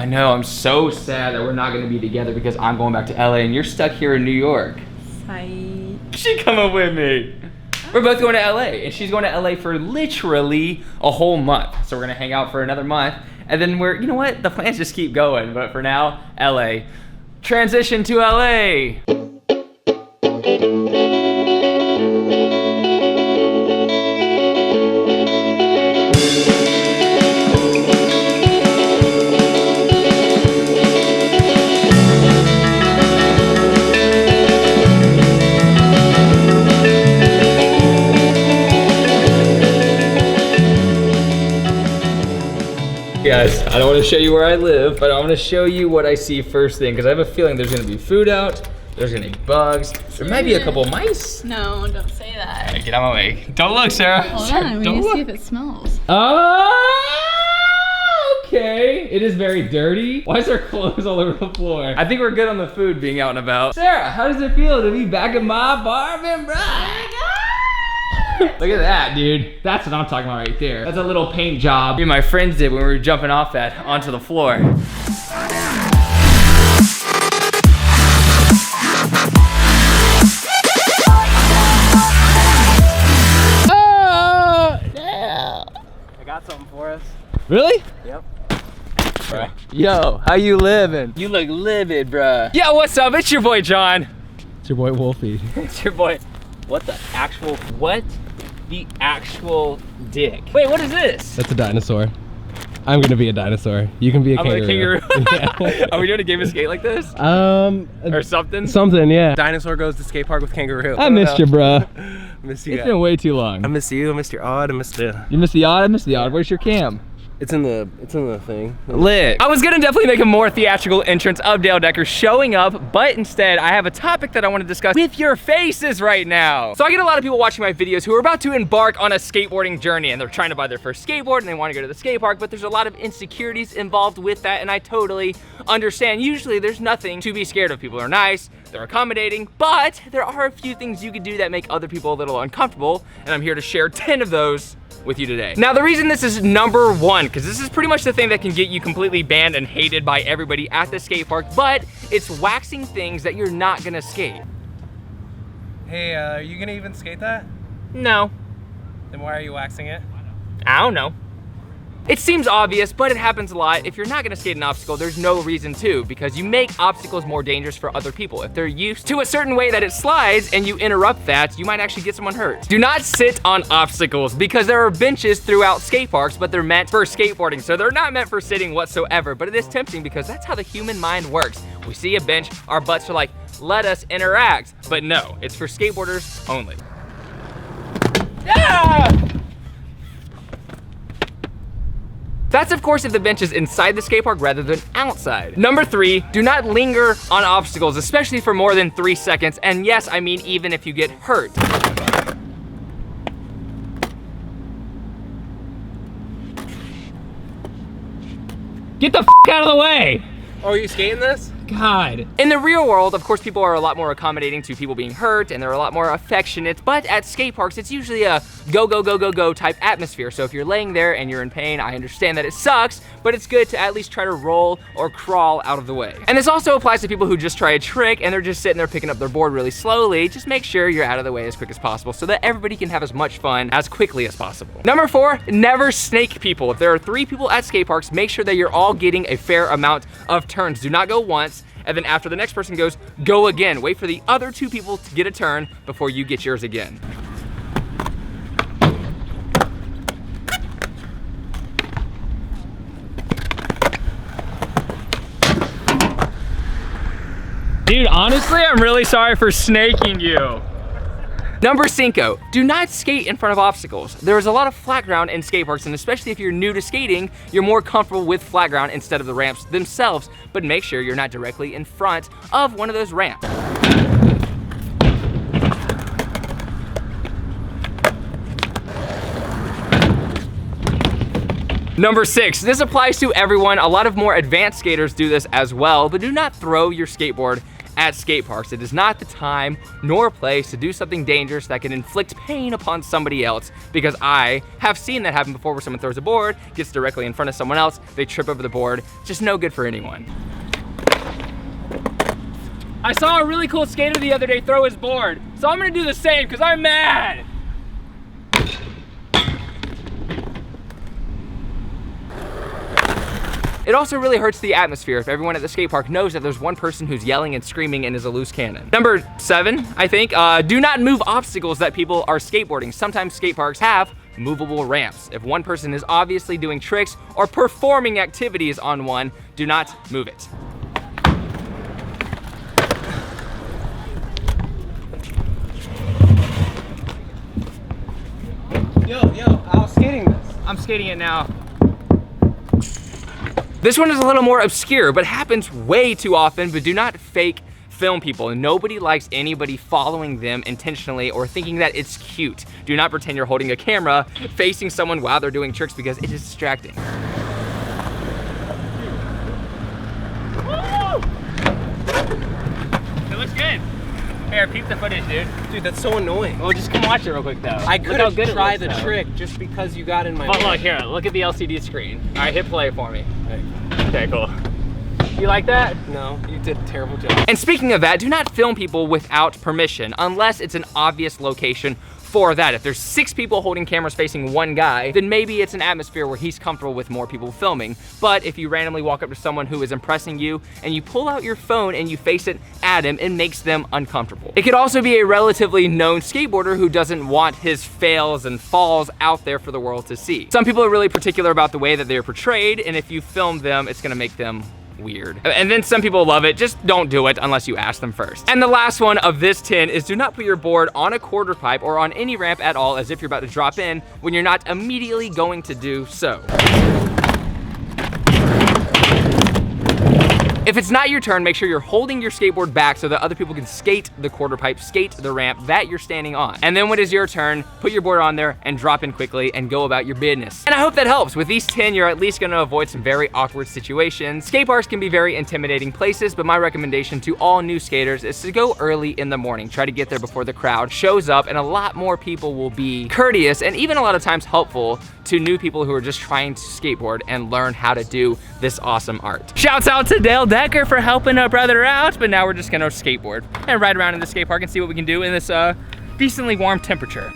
know, I'm so sad that we're not gonna be together because I'm going back to LA and you're stuck here in New York. She coming with me. We're both going to LA and she's going to LA for literally a whole month. So we're gonna hang out for another month and then you know what? The plans just keep going, but for now, LA. Transition to LA. Guys, I don't want to show you where I live, but I'm going to show you what I see first thing because I have a feeling there's going to be food out, there's going to be bugs, there might be a couple mice. No, don't say that. Right, get out of my way. Don't look, Sarah. Hold on, we need to see if it smells. Oh, okay. It is very dirty. Why is there clothes all over the floor? I think we're good on the food being out and about. Sarah, how does it feel to be back in my apartment, bro? Look at that, dude. That's what I'm talking about right there. That's a little paint job me and my friends did when we were jumping off that onto the floor. Oh, yeah. I got something for us. Really? Yep. Bruh. Yo, how you living? You look livid, bruh. Yo, what's up? It's your boy, John. It's your boy, Wolfie. It's your boy. What the actual dick? Wait, what is this? That's a dinosaur. I'm gonna be a dinosaur. You can be a kangaroo. Yeah. Are we doing a game of skate like this? Or something? Something, yeah. Dinosaur goes to skate park with kangaroo. I missed you, bruh. Miss you. It's been way too long. I miss you. I missed your odd. I missed it. You missed the odd. I missed the odd. Where's your cam? It's in the thing. Lit. I was gonna definitely make a more theatrical entrance of Dale Decker showing up, but instead I have a topic that I want to discuss with your faces right now. So I get a lot of people watching my videos who are about to embark on a skateboarding journey and they're trying to buy their first skateboard and they want to go to the skate park, but there's a lot of insecurities involved with that and I totally understand. Usually there's nothing to be scared of. People are nice, they're accommodating, but there are a few things you can do that make other people a little uncomfortable and I'm here to share 10 of those with you today. Now the reason this is number one, because this is pretty much the thing that can get you completely banned and hated by everybody at the skate park, but it's waxing things that you're not gonna skate. Hey, are you gonna even skate that? No. Then why are you waxing it? I don't know. It seems obvious, but it happens a lot. If you're not gonna skate an obstacle, there's no reason to, because you make obstacles more dangerous for other people. If they're used to a certain way that it slides and you interrupt that, you might actually get someone hurt. Do not sit on obstacles because there are benches throughout skate parks, but they're meant for skateboarding. So they're not meant for sitting whatsoever, but it is tempting because that's how the human mind works. We see a bench, our butts are like, let us interact. But no, it's for skateboarders only. Yeah! That's of course if the bench is inside the skate park rather than outside. Number 3, do not linger on obstacles, especially for more than 3 seconds. And yes, I mean even if you get hurt. Get the f out of the way! Oh, are you skating this? God. In the real world, of course, people are a lot more accommodating to people being hurt and they're a lot more affectionate, but at skate parks, it's usually a go, go, go, go, go type atmosphere. So if you're laying there and you're in pain, I understand that it sucks, but it's good to at least try to roll or crawl out of the way. And this also applies to people who just try a trick and they're just sitting there picking up their board really slowly. Just make sure you're out of the way as quick as possible so that everybody can have as much fun as quickly as possible. Number 4, never snake people. If there are 3 people at skate parks, make sure that you're all getting a fair amount of turns. Do not go once, and then after the next person goes, go again. Wait for the other 2 people to get a turn before you get yours again. Dude, honestly, I'm really sorry for snaking you. Number 5, do not skate in front of obstacles. There is a lot of flat ground in skate parks, and especially if you're new to skating, you're more comfortable with flat ground instead of the ramps themselves, but make sure you're not directly in front of one of those ramps. Number 6, this applies to everyone. A lot of more advanced skaters do this as well, but do not throw your skateboard at skate parks. It is not the time nor place to do something dangerous that can inflict pain upon somebody else, because I have seen that happen before, where someone throws a board, gets directly in front of someone else, they trip over the board. Just no good for anyone. I saw a really cool skater the other day throw his board, so I'm gonna do the same because I'm mad. It also really hurts the atmosphere if everyone at the skate park knows that there's one person who's yelling and screaming and is a loose cannon. Number 7, I think, do not move obstacles that people are skateboarding. Sometimes skate parks have movable ramps. If one person is obviously doing tricks or performing activities on one, do not move it. Yo, I was skating this. I'm skating it now. This one is a little more obscure, but happens way too often, but do not fake film people. Nobody likes anybody following them intentionally or thinking that it's cute. Do not pretend you're holding a camera facing someone while they're doing tricks, because it is distracting. It looks good. Here, peep the footage, dude. Dude, that's so annoying. Well, just come watch it real quick, though. I couldn't try the trick just because you got in my way. Look here, look at the LCD screen. All right, hit play for me. Okay, cool. You like that? No, you did a terrible job. And speaking of that, do not film people without permission, unless it's an obvious location for that. If there's 6 people holding cameras facing one guy, then maybe it's an atmosphere where he's comfortable with more people filming. But if you randomly walk up to someone who is impressing you and you pull out your phone and you face it at him, it makes them uncomfortable. It could also be a relatively known skateboarder who doesn't want his fails and falls out there for the world to see. Some people are really particular about the way that they're portrayed, and if you film them, it's gonna make them weird. And then some people love it. Just don't do it unless you ask them first. And the last one of this 10 is do not put your board on a quarter pipe or on any ramp at all as if you're about to drop in when you're not immediately going to do so. If it's not your turn, make sure you're holding your skateboard back so that other people can skate the quarter pipe, skate the ramp that you're standing on. And then when it's your turn, put your board on there and drop in quickly and go about your business. And I hope that helps. With these 10, you're at least gonna avoid some very awkward situations. Skate parks can be very intimidating places, but my recommendation to all new skaters is to go early in the morning. Try to get there before the crowd shows up, and a lot more people will be courteous and even a lot of times helpful to new people who are just trying to skateboard and learn how to do this awesome art. Shouts out to Dale Decker for helping a brother out, but now we're just gonna skateboard and ride around in the skate park and see what we can do in this decently warm temperature.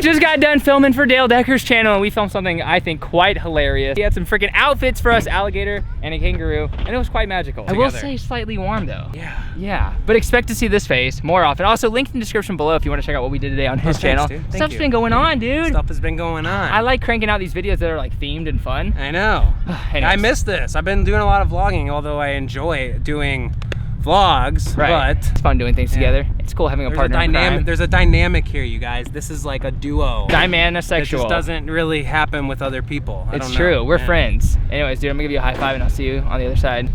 Just got done filming for Dale Decker's channel, and we filmed something I think quite hilarious. He had some freaking outfits for us, alligator and a kangaroo, and it was quite magical. Together. I will say slightly warm though. Yeah, but expect to see this face more often. Also, link in the description below if you want to check out what we did today on his channel. Thanks, Stuff's been going on, dude. Stuff has been going on. I like cranking out these videos that are like themed and fun. I know. I miss this. I've been doing a lot of vlogging, although I enjoy doing vlogs, but it's fun doing things together. It's cool having a partner in crime. There's a dynamic here, you guys. This is like a duo. Dymanosexual. It just doesn't really happen with other people. It's true. We're friends. Anyways, dude, I'm gonna give you a high five and I'll see you on the other side.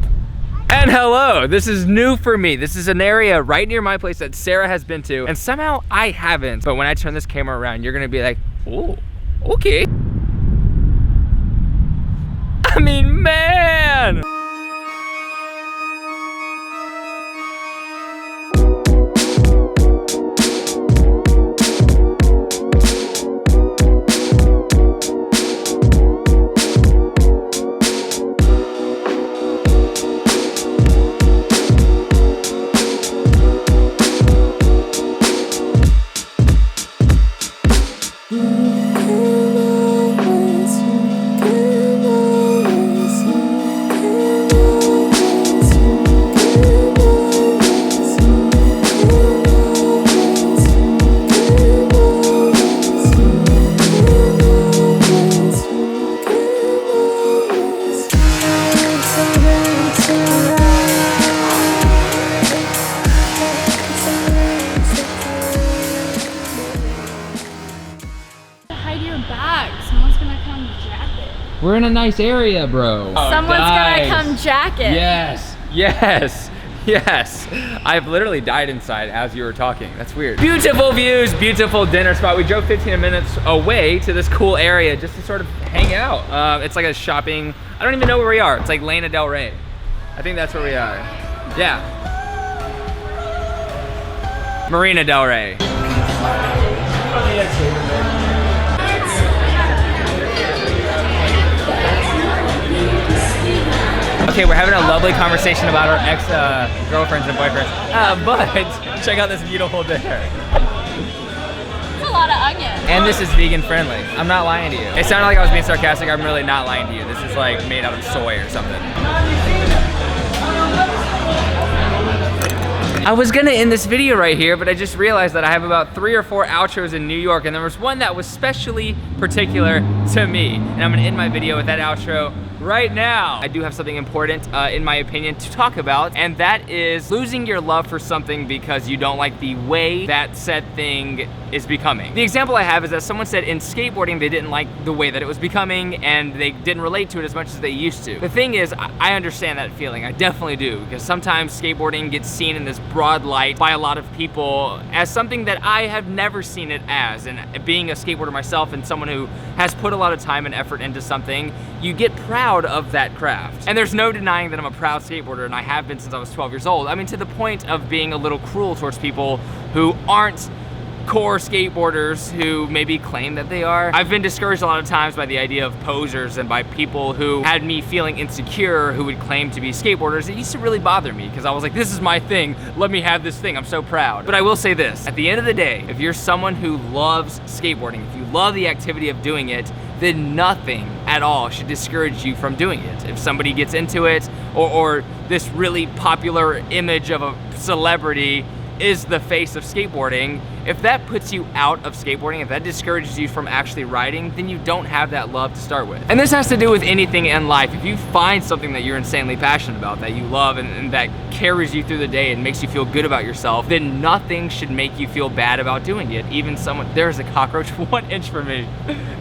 And hello, this is new for me. This is an area right near my place that Sarah has been to, and somehow I haven't. But when I turn this camera around, you're gonna be like, oh, okay. I mean, man. We're in a nice area, bro. Someone's gonna come jack it. Yes, yes, yes. I've literally died inside as you were talking. That's weird. Beautiful views, beautiful dinner spot. We drove 15 minutes away to this cool area just to sort of hang out. It's like a shopping, I don't even know where we are. It's like Lana Del Rey. I think that's where we are. Yeah. Marina Del Rey. Okay, we're having a lovely conversation about our ex-girlfriends and boyfriends, but check out this beautiful dinner. That's a lot of onion. And this is vegan friendly. I'm not lying to you. It sounded like I was being sarcastic. I'm really not lying to you. This is like made out of soy or something. I was gonna end this video right here, but I just realized that I have about 3 or 4 outros in New York, and there was one that was specially particular to me. And I'm gonna end my video with that outro right now. I do have something important, in my opinion, to talk about, and that is losing your love for something because you don't like the way that said thing is becoming. The example I have is that someone said in skateboarding they didn't like the way that it was becoming and they didn't relate to it as much as they used to. The thing is, I understand that feeling, I definitely do, because sometimes skateboarding gets seen in this broad light by a lot of people as something that I have never seen it as, and being a skateboarder myself and someone who has put a lot of time and effort into something, you get proud of that craft. And there's no denying that I'm a proud skateboarder, and I have been since I was 12 years old. I mean, to the point of being a little cruel towards people who aren't core skateboarders who maybe claim that they are. I've been discouraged a lot of times by the idea of posers and by people who had me feeling insecure who would claim to be skateboarders. It used to really bother me because I was like, this is my thing, let me have this thing, I'm so proud. But I will say this, at the end of the day, if you're someone who loves skateboarding, if you love the activity of doing it, then nothing at all should discourage you from doing it. If somebody gets into it, or this really popular image of a celebrity is the face of skateboarding, if that puts you out of skateboarding, if that discourages you from actually riding, then you don't have that love to start with. And this has to do with anything in life. If you find something that you're insanely passionate about, that you love, and that carries you through the day and makes you feel good about yourself, then nothing should make you feel bad about doing it. Even someone, there's a cockroach 1 inch from me.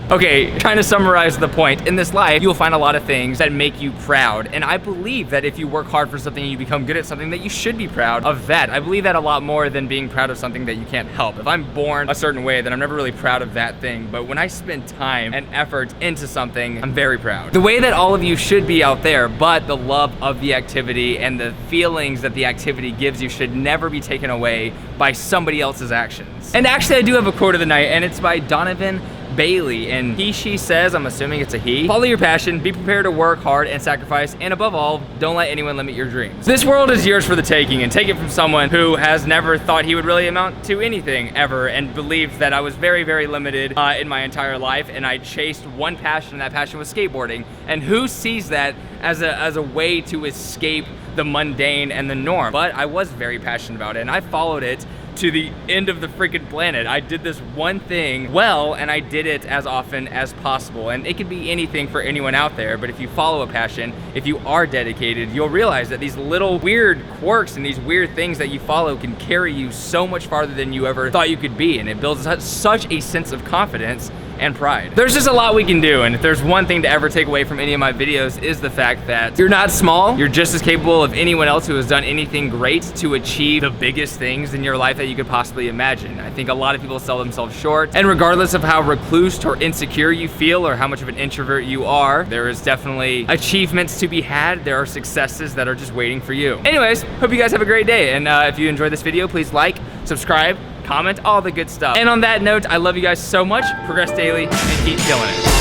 Okay, trying to summarize the point. In this life, you'll find a lot of things that make you proud. And I believe that if you work hard for something and you become good at something, that you should be proud of that. I believe that a lot more than being proud of something that you can't help. If I'm born a certain way, then I'm never really proud of that thing. But when I spend time and effort into something, I'm very proud. The way that all of you should be out there, but the love of the activity and the feelings that the activity gives you should never be taken away by somebody else's actions. And actually, I do have a quote of the night, and it's by Donovan Bailey, and she says, I'm assuming it's a he, follow your passion, be prepared to work hard and sacrifice, and above all, don't let anyone limit your dreams. This world is yours for the taking, and take it from someone who has never thought he would really amount to anything ever, and believed that I was very, very limited in my entire life, and I chased one passion, and that passion was skateboarding. And who sees that as a way to escape the mundane and the norm? But I was very passionate about it, and I followed it to the end of the freaking planet. I did this one thing well, and I did it as often as possible. And it could be anything for anyone out there, but if you follow a passion, if you are dedicated, you'll realize that these little weird quirks and these weird things that you follow can carry you so much farther than you ever thought you could be, and it builds such a sense of confidence and pride. There's just a lot we can do, and if there's one thing to ever take away from any of my videos is the fact that you're not small, you're just as capable of anyone else who has done anything great to achieve the biggest things in your life that you could possibly imagine. I think a lot of people sell themselves short, and regardless of how recluse or insecure you feel or how much of an introvert you are, there is definitely achievements to be had. There are successes that are just waiting for you. Anyways, hope you guys have a great day, and if you enjoyed this video, please like, subscribe, comment, all the good stuff. And on that note, I love you guys so much. Progress daily and keep killing it.